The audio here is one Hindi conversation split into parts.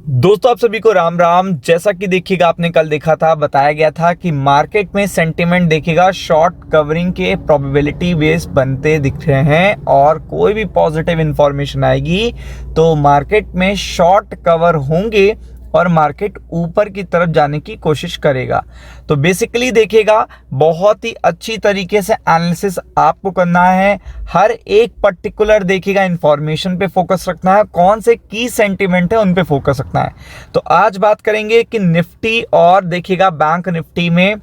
दोस्तों आप सभी को राम राम। जैसा कि देखिएगा, आपने कल देखा था, बताया गया था कि मार्केट में सेंटिमेंट देखिएगा शॉर्ट कवरिंग के प्रोबेबिलिटी बेस बनते दिख रहे हैं और कोई भी पॉजिटिव इंफॉर्मेशन आएगी तो मार्केट में शॉर्ट कवर होंगे और मार्केट ऊपर की तरफ जाने की कोशिश करेगा। तो बेसिकली देखिएगा, बहुत ही अच्छी तरीके से एनालिसिस आपको करना है। हर एक पर्टिकुलर देखिएगा इंफॉर्मेशन पे फोकस रखना है, कौन से की सेंटिमेंट है उन पे फोकस रखना है। तो आज बात करेंगे कि निफ्टी और देखिएगा बैंक निफ्टी में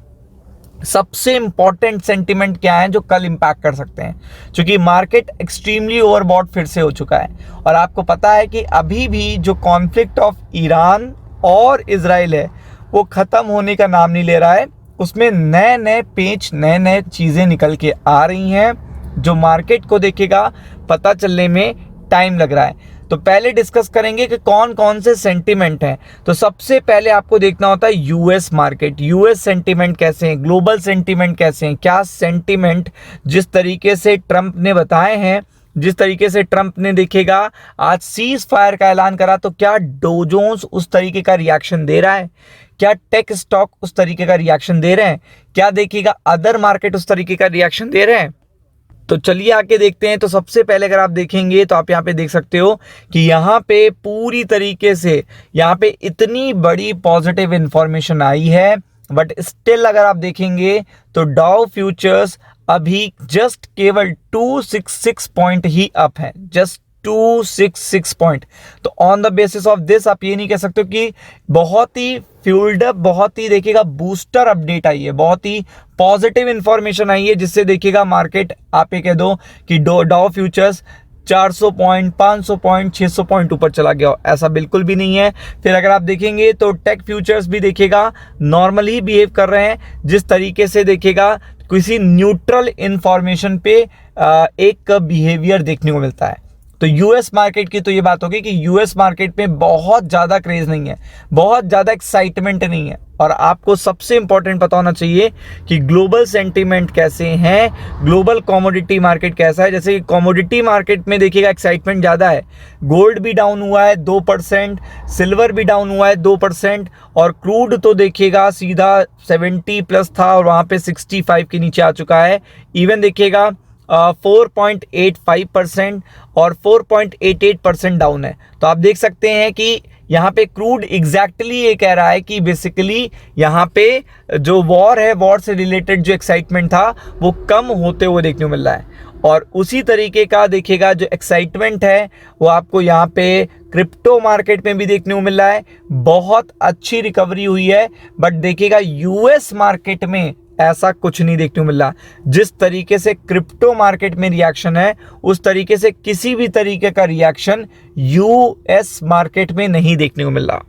सबसे इंपॉर्टेंट सेंटिमेंट क्या है जो कल इंपैक्ट कर सकते हैं, क्योंकि मार्केट एक्सट्रीमली ओवरबॉट फिर से हो चुका है। और आपको पता है कि अभी भी जो कॉन्फ्लिक्ट ऑफ ईरान और इजराइल है वो ख़त्म होने का नाम नहीं ले रहा है। उसमें नए नए पेच, नए नए चीज़ें निकल के आ रही हैं जो मार्केट को देखेगा पता चलने में टाइम लग रहा है। तो पहले डिस्कस करेंगे कि कौन कौन से सेंटिमेंट हैं। तो सबसे पहले आपको देखना होता है यूएस मार्केट, यूएस सेंटिमेंट कैसे हैं, ग्लोबल सेंटिमेंट कैसे हैं, क्या सेंटिमेंट जिस तरीके से ट्रंप ने बताए हैं, जिस तरीके से ट्रंप ने देखेगा आज सीज फायर का ऐलान करा, तो क्या डो जोन्स उस तरीके का रिएक्शन दे रहा है, क्या टेक स्टॉक उस तरीके का रिएक्शन दे रहे हैं, क्या देखिएगा अदर मार्केट उस तरीके का रिएक्शन दे रहे हैं। तो चलिए आके देखते हैं। तो सबसे पहले अगर आप देखेंगे तो आप यहाँ पे देख सकते हो कि यहाँ पे पूरी तरीके से यहाँ पे इतनी बड़ी पॉजिटिव इंफॉर्मेशन आई है, बट स्टिल अगर आप देखेंगे तो डाउ फ्यूचर्स अभी जस्ट केवल 266 पॉइंट ही अप है, जस्ट 266 पॉइंट। तो on the basis of this आप ये नहीं कह सकते कि बहुत ही फ्यूल्ड अप, बहुत ही देखिएगा बूस्टर अपडेट आई है, बहुत ही पॉजिटिव इंफॉर्मेशन आई है, जिससे देखिएगा मार्केट आप ये कह दो कि Dow futures 400 point, 500 point, 600 point ऊपर चला गया, ऐसा बिल्कुल भी नहीं है। फिर अगर आप देखेंगे तो टेक फ्यूचर्स भी देखिएगा नॉर्मली बिहेव कर रहे हैं, जिस तरीके से देखिएगा किसी न्यूट्रल इंफॉर्मेशन पे एक बिहेवियर देखने को मिलता है। तो यूएस मार्केट की तो ये बात होगी कि यूएस मार्केट में बहुत ज़्यादा क्रेज नहीं है, बहुत ज़्यादा एक्साइटमेंट नहीं है। और आपको सबसे इंपॉर्टेंट पता होना चाहिए कि ग्लोबल सेंटीमेंट कैसे हैं, ग्लोबल कमोडिटी मार्केट कैसा है। जैसे कि कमोडिटी मार्केट में देखिएगा एक्साइटमेंट ज़्यादा है, गोल्ड भी डाउन हुआ है 2%, सिल्वर भी डाउन हुआ है 2%, और क्रूड तो देखिएगा सीधा 70 प्लस था और वहाँ पे 65 के नीचे आ चुका है। इवन देखिएगा 4.85% और 4.88% डाउन है। तो आप देख सकते हैं कि यहाँ पे क्रूड एग्जैक्टली ये कह रहा है कि बेसिकली यहाँ पे जो वॉर है, वॉर से रिलेटेड जो एक्साइटमेंट था वो कम होते हुए देखने को मिल रहा है। और उसी तरीके का देखिएगा जो एक्साइटमेंट है वो आपको यहाँ पे क्रिप्टो मार्केट में भी देखने को मिल रहा है। बहुत अच्छी रिकवरी हुई है, बट देखिएगा यूएस मार्केट में ऐसा कुछ नहीं देखने को मिल रहा। जिस तरीके से क्रिप्टो मार्केट में रिएक्शन है उस तरीके से किसी भी तरीके का रिएक्शन यूएस मार्केट में नहीं देखने को मिल रहा।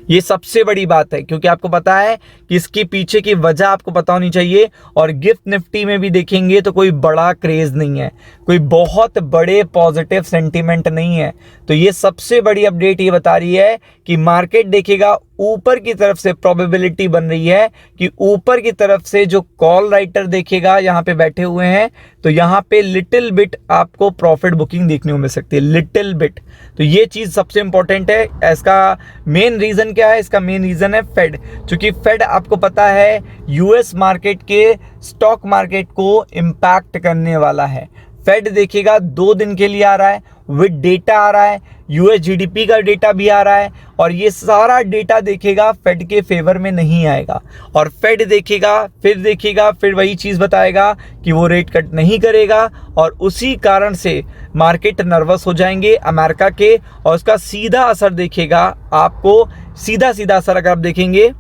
ये सबसे बड़ी बात है, क्योंकि आपको पता है कि इसके पीछे की वजह आपको पता होनी चाहिए। और गिफ्ट निफ्टी में भी देखेंगे तो कोई बड़ा क्रेज नहीं है, कोई बहुत बड़े पॉजिटिव सेंटीमेंट नहीं है। तो ये सबसे बड़ी अपडेट ये बता रही है कि मार्केट देखेगा ऊपर की तरफ से प्रोबेबिलिटी बन रही है कि ऊपर की तरफ से जो कॉल राइटर देखेगा यहाँ पे बैठे हुए हैं, तो यहाँ पे लिटिल बिट आपको प्रॉफिट बुकिंग देखने को मिल सकती है, लिटिल बिट। तो ये चीज़ सबसे इंपॉर्टेंट है। इसका मेन रीज़न क्या है? इसका मेन रीज़न है फेड, क्योंकि फेड आपको पता है यूएस मार्केट के स्टॉक मार्केट को इम्पैक्ट करने वाला है। फेड देखिएगा 2 दिन के लिए आ रहा है, विद डेटा आ रहा है, यूएस जीडीपी का डेटा भी आ रहा है, और ये सारा डेटा देखेगा फेड के फेवर में नहीं आएगा। और फेड देखिएगा फिर वही चीज़ बताएगा कि वो रेट कट नहीं करेगा, और उसी कारण से मार्केट नर्वस हो जाएंगे अमेरिका के, और उसका सीधा असर देखेगा आपको, सीधा असर अगर आप देखेंगे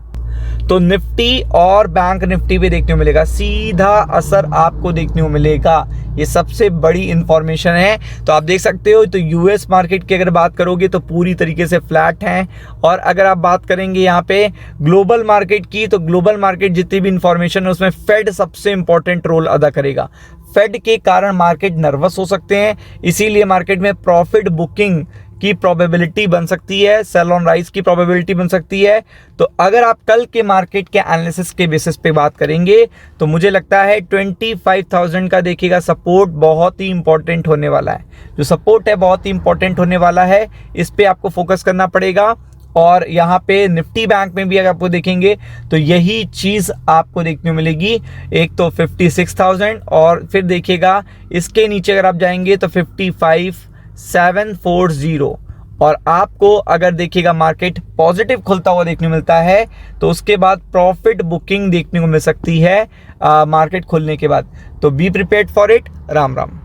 तो निफ्टी और बैंक निफ्टी पे देखने को मिलेगा, सीधा असर आपको देखने को मिलेगा। ये सबसे बड़ी इंफॉर्मेशन है। तो आप देख सकते हो, तो यूएस मार्केट की अगर बात करोगे तो पूरी तरीके से फ्लैट हैं। और अगर आप बात करेंगे यहाँ पे ग्लोबल मार्केट की, तो ग्लोबल मार्केट जितनी भी इंफॉर्मेशन है उसमें फेड सबसे इंपॉर्टेंट रोल अदा करेगा। फेड के कारण मार्केट नर्वस हो सकते हैं, इसीलिए मार्केट में प्रॉफिट बुकिंग की प्रोबेबिलिटी बन सकती है, सेल ऑन राइज की प्रोबेबिलिटी बन सकती है। तो अगर आप कल के मार्केट के एनालिसिस के बेसिस पे बात करेंगे तो मुझे लगता है 25,000 का देखिएगा सपोर्ट बहुत ही इंपॉर्टेंट होने वाला है। जो सपोर्ट है बहुत ही इंपॉर्टेंट होने वाला है, इस पे आपको फोकस करना पड़ेगा। और यहाँ पे निफ्टी बैंक में भी अगर आपको देखेंगे तो यही चीज़ आपको देखने को मिलेगी। एक तो 56,000 और फिर देखिएगा इसके नीचे अगर आप जाएंगे तो 55,740 और आपको अगर देखिएगा मार्केट पॉजिटिव खुलता हुआ देखने को मिलता है तो उसके बाद प्रॉफिट बुकिंग देखने को मिल सकती है मार्केट खुलने के बाद। तो be prepared for it. Ram Ram.